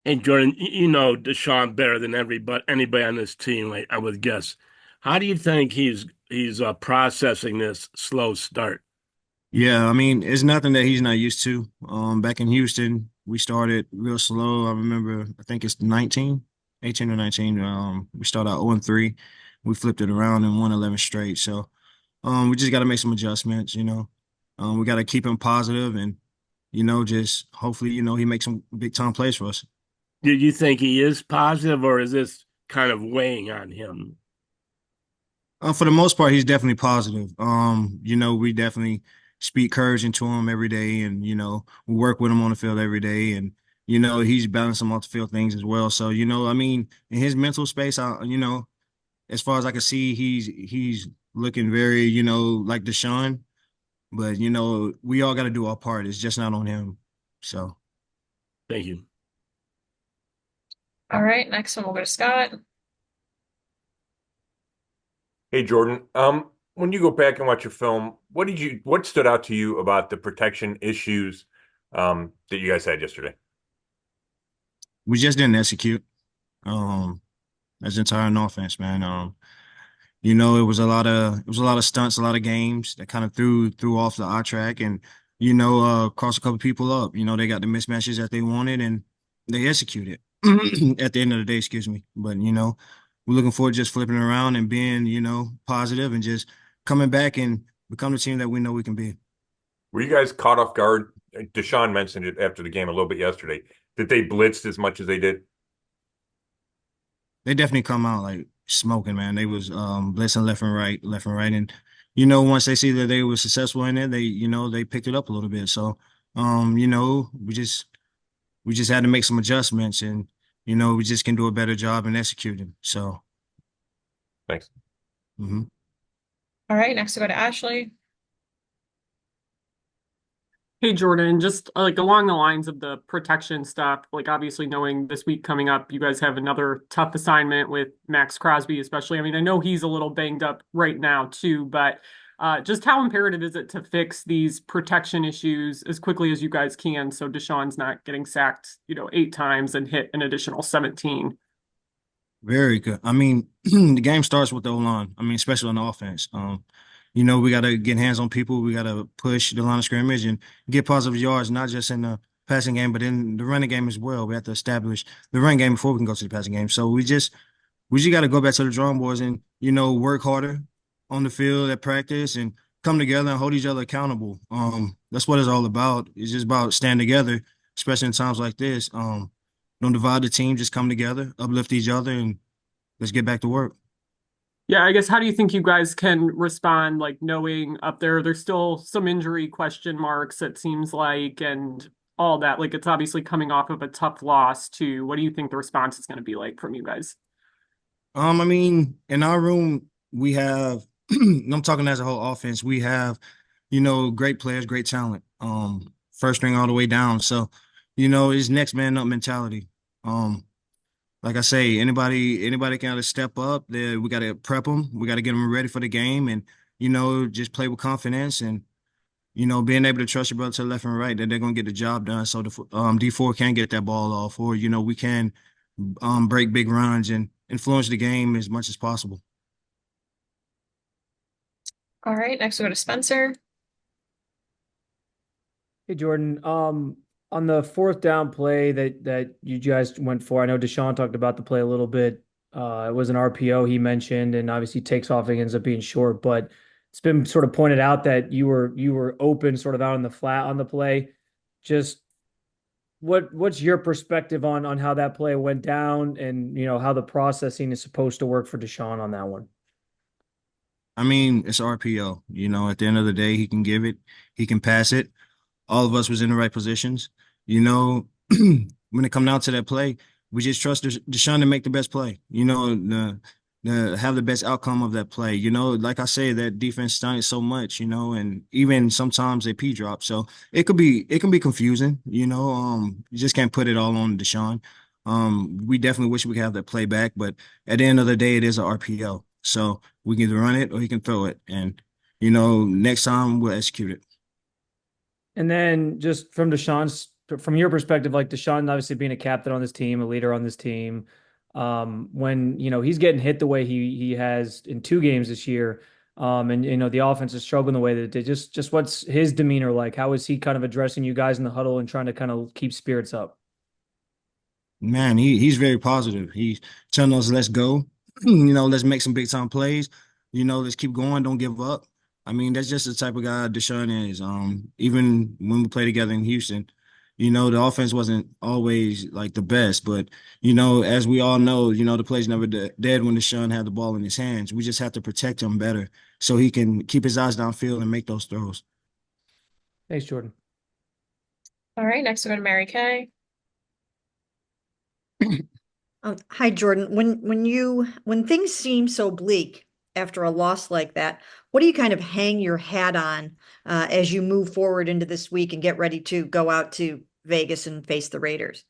And Jordan, you know Deshaun better than anybody on this team, I would guess. How do you think he's processing this slow start? Yeah, I mean, it's nothing that he's not used to. Back in Houston, we started real slow. I remember, I think it's 19, 18 or 19. We started out 0-3. We flipped it around and won 11 straight. So, we just got to make some adjustments, you know. We got to keep him positive and, just hopefully, he makes some big time plays for us. Do you think he is positive, or is this kind of weighing on him? For the most part, he's definitely positive. We definitely speak courage into him every day, and we work with him on the field every day, and he's balancing off the field things as well. So, I mean, in his mental space, as far as I can see, he's looking very, like Deshaun. But we all got to do our part. It's just not on him. So. Thank you. All right, next one we'll go to Scott. Hey Jordan, when you go back and watch your film, what stood out to you about the protection issues that you guys had yesterday? We just didn't execute. Um, as an entire offense, man. It was a lot of stunts, a lot of games that kind of threw off the eye track and crossed a couple people up. They got the mismatches that they wanted and they executed at the end of the day, excuse me. But we're looking forward to just flipping it around and being, positive and just coming back and become the team that we know we can be. Were you guys caught off guard? Deshaun mentioned it after the game a little bit yesterday. That they blitzed as much as they did? They definitely come out like smoking, man. They was blitzing left and right. And once they see that they were successful in it, they picked it up a little bit. So we just had to make some adjustments and we just can do a better job in executing. So Thanks. mhm. All right, next we'll go to Ashley. Hey Jordan, just like along the lines of the protection stuff, like obviously knowing this week coming up, you guys have another tough assignment with Max Crosby, especially. I mean, I know he's a little banged up right now too, but just how imperative is it to fix these protection issues as quickly as you guys can so Deshaun's not getting sacked, 8 times and hit an additional 17? Very good. I mean, the game starts with the O-line. I mean, especially on the offense. We got to get hands on people. We got to push the line of scrimmage and get positive yards, not just in the passing game, but in the running game as well. We have to establish the running game before we can go to the passing game. So we just got to go back to the drawing boards and work harder on the field at practice and come together and hold each other accountable. That's what it's all about. It's just about standing together, especially in times like this. Don't divide the team, just come together, uplift each other, and let's get back to work. Yeah, I guess how do you think you guys can respond, like knowing up there's still some injury question marks, it seems like, and all that. Like it's obviously coming off of a tough loss too. What do you think the response is going to be like from you guys? I mean, in our room, we have, I'm talking as a whole offense, we have, great players, great talent, first string all the way down. So, it's next man up mentality. Um, like I say, anybody can either step up. We got to prep them. We got to get them ready for the game, and just play with confidence and being able to trust your brother to the left and right that they're gonna get the job done. So the D4 can get that ball off, or we can break big runs and influence the game as much as possible. All right, next we'll go to Spencer. Hey Jordan, on the fourth down play that you guys went for, I know Deshaun talked about the play a little bit. It was an RPO he mentioned, and obviously takes off and ends up being short. But it's been sort of pointed out that you were open, sort of out in the flat on the play. Just what's your perspective on how that play went down, and how the processing is supposed to work for Deshaun on that one? I mean, it's RPO. At the end of the day, he can give it, he can pass it. All of us was in the right positions. When it come down to that play, we just trust Deshaun to make the best play. The have the best outcome of that play. Like I say, that defense stunted so much. And even sometimes they P drop. So it can be confusing. You just can't put it all on Deshaun. We definitely wish we could have that play back, but at the end of the day, it is a RPO. So we can either run it or he can throw it. And next time we'll execute it. And then just from Deshaun's from your perspective, like Deshaun obviously being a captain on this team, a leader on this team, when he's getting hit the way he has in 2 games this year, and the offense is struggling the way that it did. Just what's his demeanor like? How is he kind of addressing you guys in the huddle and trying to kind of keep spirits up? Man, he's very positive. He's telling us, let's go. Let's make some big time plays. Let's keep going. Don't give up. I mean, that's just the type of guy Deshaun is. Even when we play together in Houston, the offense wasn't always like the best, but as we all know, the play's never dead when Deshaun had the ball in his hands. We just have to protect him better so he can keep his eyes downfield and make those throws. Thanks, Jordan. All right, next we'll go to Mary Kay. Hi, Jordan. When things seem so bleak after a loss like that, what do you kind of hang your hat on as you move forward into this week and get ready to go out to Vegas and face the Raiders?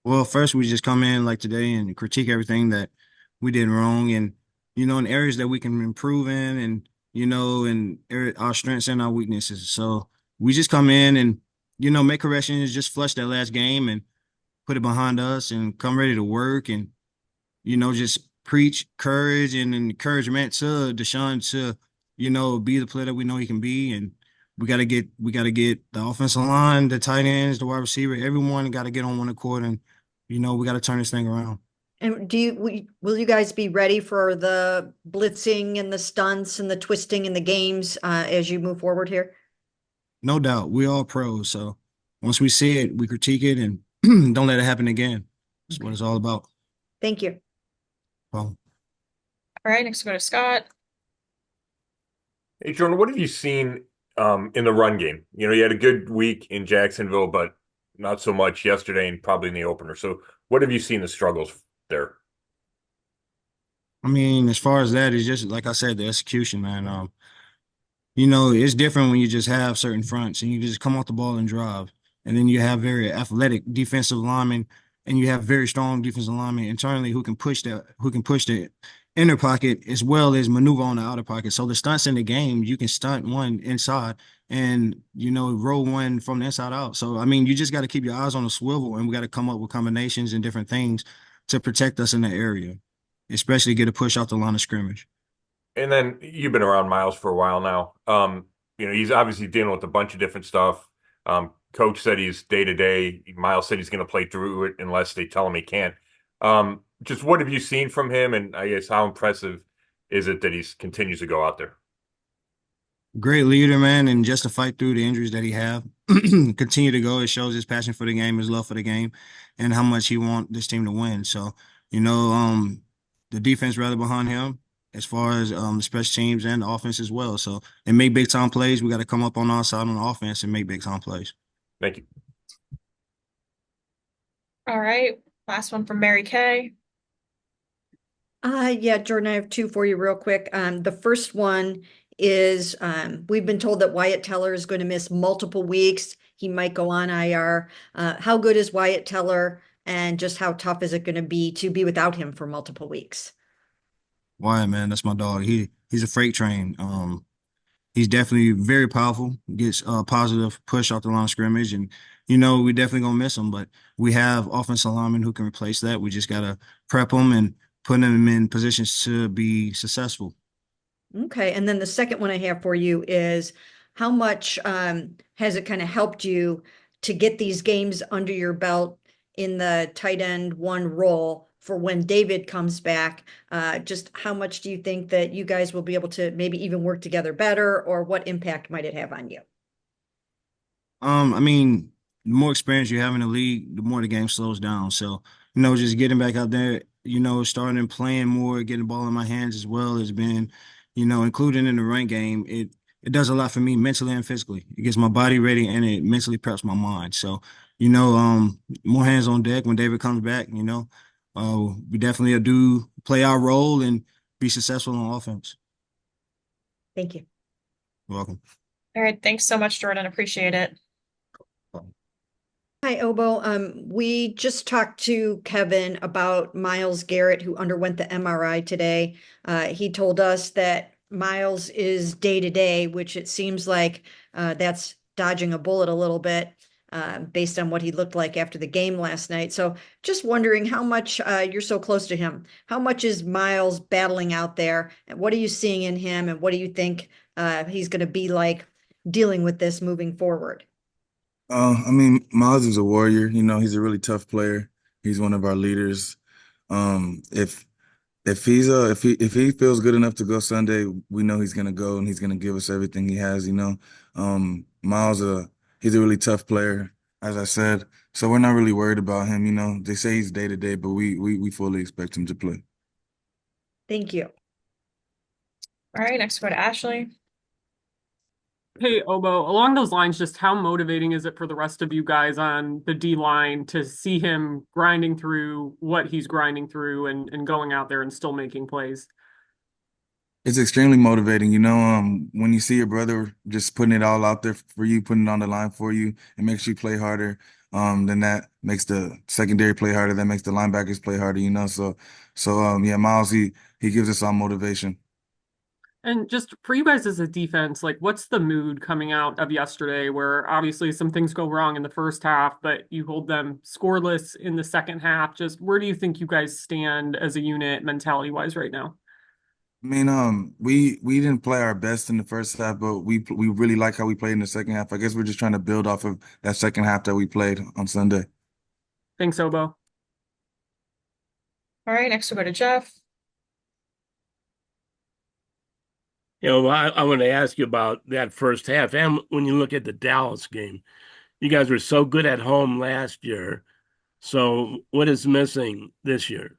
Well, first we just come in like today and critique everything that we did wrong, and in areas that we can improve in, and our strengths and our weaknesses. So we just come in and make corrections, just flush that last game and put it behind us, and come ready to work, and just preach courage and encouragement to Deshaun to be the player that we know he can be. And we gotta get the offensive line, the tight ends, the wide receiver, everyone got to get on one accord, and we got to turn this thing around. And will you guys be ready for the blitzing and the stunts and the twisting in the games as you move forward here? No doubt, we all pros, so once we see it, we critique it and don't let it happen again. That's what it's all about. Thank you. Well, All right, next we'll go to Scott. Hey, Jordan, what have you seen in the run game? You had a good week in Jacksonville, but not so much yesterday and probably in the opener. So what have you seen the struggles there? I mean, as far as that, it's just like I said, the execution, man. It's different when you just have certain fronts and you just come off the ball and drive. And then you have very athletic defensive linemen, and you have very strong defensive linemen internally who can push the inner pocket as well as maneuver on the outer pocket. So the stunts in the game, you can stunt one inside and roll one from the inside out. So I mean, you just got to keep your eyes on the swivel, and we got to come up with combinations and different things to protect us in the area, especially get a push off the line of scrimmage. And then you've been around Miles for a while now. He's obviously dealing with a bunch of different stuff. Coach said he's day to day. Miles said he's going to play through it unless they tell him he can't. Just what have you seen from him, and I guess how impressive is it that he continues to go out there? Great leader, man, and just to fight through the injuries that he have, continue to go. It shows his passion for the game, his love for the game, and how much he wants this team to win. So, the defense rallied behind him as far as the special teams and the offense as well. So, and make big time plays. We got to come up on our side on the offense and make big time plays. Thank you. All right, last one from Mary Kay. Yeah, Jordan, I have two for you real quick. The first one is we've been told that Wyatt Teller is going to miss multiple weeks. He might go on IR. How good is Wyatt Teller, and just how tough is it going to be without him for multiple weeks? Wyatt, man, that's my dog. He's a freight train. He's definitely very powerful, gets a positive push off the line of scrimmage, and we definitely gonna miss him, but we have offensive linemen who can replace that. We just gotta prep them and put them in positions to be successful. Okay, and then the second one I have for you is how much has it kind of helped you to get these games under your belt in the tight end one role for when David comes back? Just how much do you think that you guys will be able to maybe even work together better, or what impact might it have on you? I mean, the more experience you have in the league, the more the game slows down. So, just getting back out there, starting and playing more, getting the ball in my hands as well has been, including in the run game, it does a lot for me mentally and physically. It gets my body ready and it mentally preps my mind. So, more hands on deck when David comes back, we definitely do play our role and be successful on offense. Thank you. You're welcome. All right, thanks so much, Jordan. Appreciate it. Hi, Obo. We just talked to Kevin about Miles Garrett, who underwent the MRI today. He told us that Miles is day to day, which it seems like that's dodging a bullet a little bit. based on what he looked like after the game last night. So just wondering how much you're so close to him. How much is Miles battling out there? And what are you seeing in him? And what do you think he's going to be like dealing with this moving forward? I mean, Miles is a warrior. He's a really tough player. He's one of our leaders. If he feels good enough to go Sunday, we know he's gonna go and he's gonna give us everything he has. Miles, he's a really tough player, as I said. So we're not really worried about him. They say he's day to day, but we fully expect him to play. Thank you. All right, next we go to Ashley. Hey, Obo, along those lines, just how motivating is it for the rest of you guys on the D line to see him grinding through what he's grinding through and going out there and still making plays? It's extremely motivating. When you see your brother just putting it all out there for you, putting it on the line for you, it makes you play harder. Then that makes the secondary play harder. That makes the linebackers play harder. Yeah, Miles, he gives us all motivation. And just for you guys as a defense, like what's the mood coming out of yesterday where obviously some things go wrong in the first half, but you hold them scoreless in the second half? Just where do you think you guys stand as a unit mentality wise right now? I mean, we didn't play our best in the first half, but we really like how we played in the second half. I guess we're just trying to build off of that second half that we played on Sunday. Thanks, Obo. All right, next we go to Jeff. I want to ask you about that first half. And when you look at the Dallas game, you guys were so good at home last year. So what is missing this year?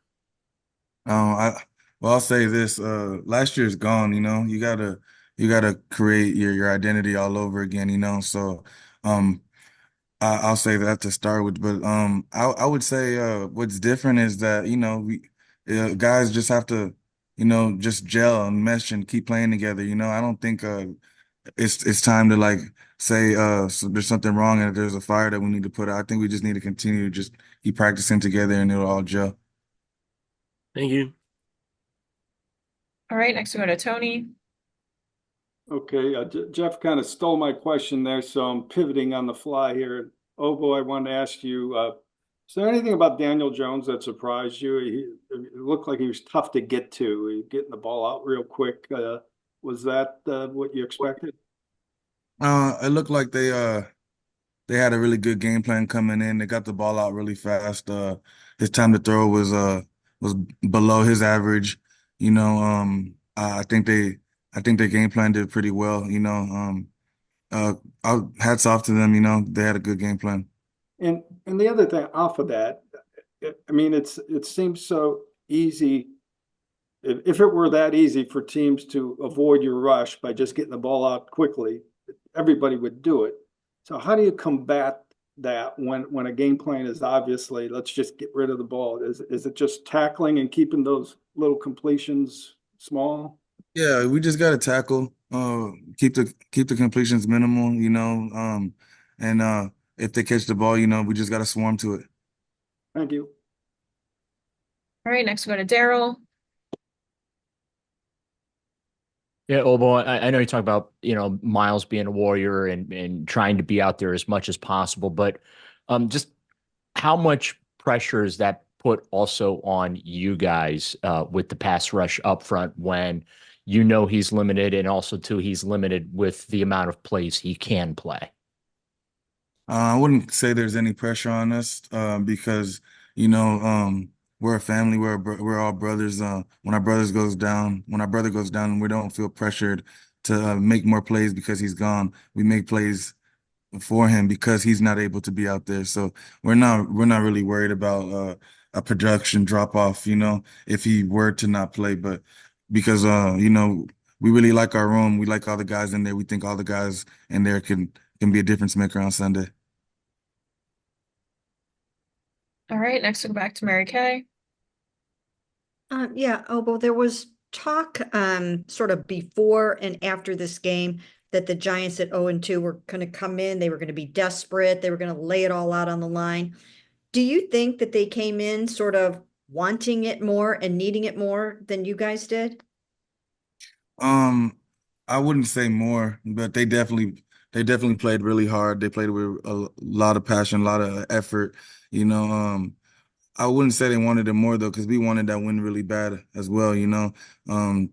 I'll say this, last year's gone, you gotta create your identity all over again. So, um, I'll say that to start with, but I would say what's different is that we guys just have to just gel and mesh and keep playing together. I don't think it's time to like say there's something wrong and there's a fire that we need to put out. I think we just need to continue to just keep practicing together and it'll all gel. Thank you. All right, next we go to Tony. Okay, Jeff kind of stole my question there, so I'm pivoting on the fly here. Obo, I wanted to ask you, is there anything about Daniel Jones that surprised you? It looked like he was tough to get to. He getting the ball out real quick. Was that what you expected? It looked like they had a really good game plan coming in. They got the ball out really fast. His time to throw was below his average. I think they game planned it pretty well. Uh, hats off to them. They had a good game plan. And the other thing off of that, I mean, it seems so easy. If it were that easy for teams to avoid your rush by just getting the ball out quickly, everybody would do it. So how do you combat that when a game plan is obviously let's just get rid of the ball? Is it just tackling and keeping those little completions small? Yeah, we just got to tackle, keep the completions minimal, and if they catch the ball, we just got to swarm to it. Thank you. All right, next we go to Daryl. Yeah, Obo, I know you talk about, Miles being a warrior and trying to be out there as much as possible, but just how much pressure is that put also on you guys with the pass rush up front when he's limited and also too he's limited with the amount of plays he can play? I wouldn't say there's any pressure on us because we're a family. We're all brothers. When our brother goes down, we don't feel pressured to make more plays because he's gone. We make plays for him because he's not able to be out there. So we're not really worried about a production drop off. If he were to not play, but because we really like our room. We like all the guys in there. We think all the guys in there can be a difference maker on Sunday. All right, next we'll go back to Mary Kay. Yeah, Obo, there was talk sort of before and after this game that the Giants at 0-2 were going to come in. They were going to be desperate. They were going to lay it all out on the line. Do you think that they came in sort of wanting it more and needing it more than you guys did? I wouldn't say more, but they definitely they definitely played really hard. They played with a lot of passion, a lot of effort. You know, I wouldn't say they wanted it more though, because we wanted that win really bad as well. You know,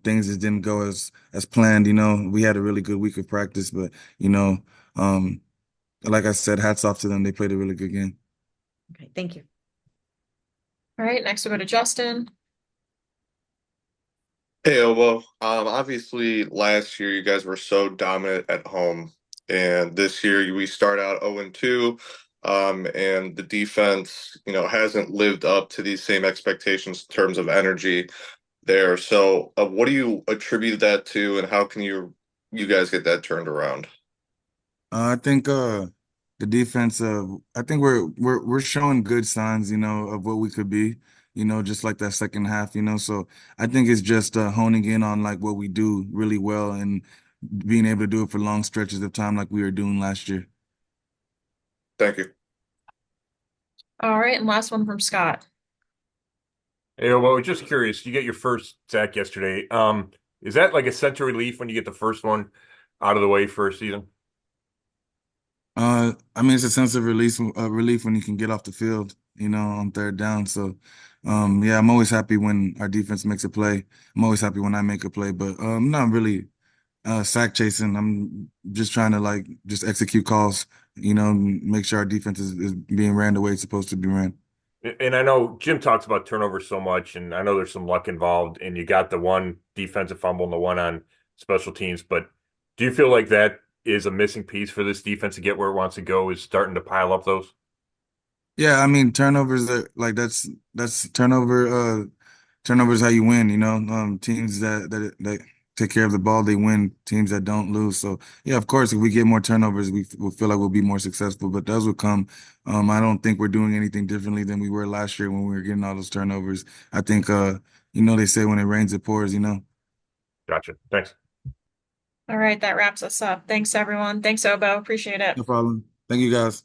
things just didn't go as planned. You know, we had a really good week of practice, but you know, um, like I said, hats off to them. They played a really good game. Okay, thank you. All right, next we'll go to Justin. Hey, Obo. Obviously, last year you guys were so dominant at home, and this year we start out 0-2, and the defense, hasn't lived up to these same expectations in terms of energy there. So, what do you attribute that to, and how can you guys get that turned around? I think the defense I think we're showing good signs, you know, of what we could be, you know, just like that second half, you know. So I think it's just honing in on like what we do really well and being able to do it for long stretches of time like we were doing last year. Thank you. All right, and last one from Scott. Hey, well, just curious, you get your first sack yesterday. Is that like a sense of relief when you get the first one out of the way for a season? I mean, it's a sense of relief when you can get off the field, you know, on third down. So, yeah, I'm always happy when our defense makes a play. I'm always happy when I make a play, but I'm not really sack chasing. I'm just trying to like just execute calls, you know, make sure our defense is being ran the way it's supposed to be ran. And I know Jim talks about turnovers so much, and I know there's some luck involved, and you got the one defensive fumble and the one on special teams. But do you feel like that is a missing piece for this defense to get where it wants to go, is starting to pile up those? Yeah, I mean turnovers are like that's turnovers how you win, you know. Teams that take care of the ball, they win. Teams that don't lose. So yeah, of course, if we get more turnovers, we will feel like we'll be more successful. But those will come. I don't think we're doing anything differently than we were last year when we were getting all those turnovers. I think you know, they say when it rains, it pours, you know. Gotcha. Thanks. All right, that wraps us up. Thanks, everyone. Thanks, Obo. Appreciate it. No problem. Thank you guys.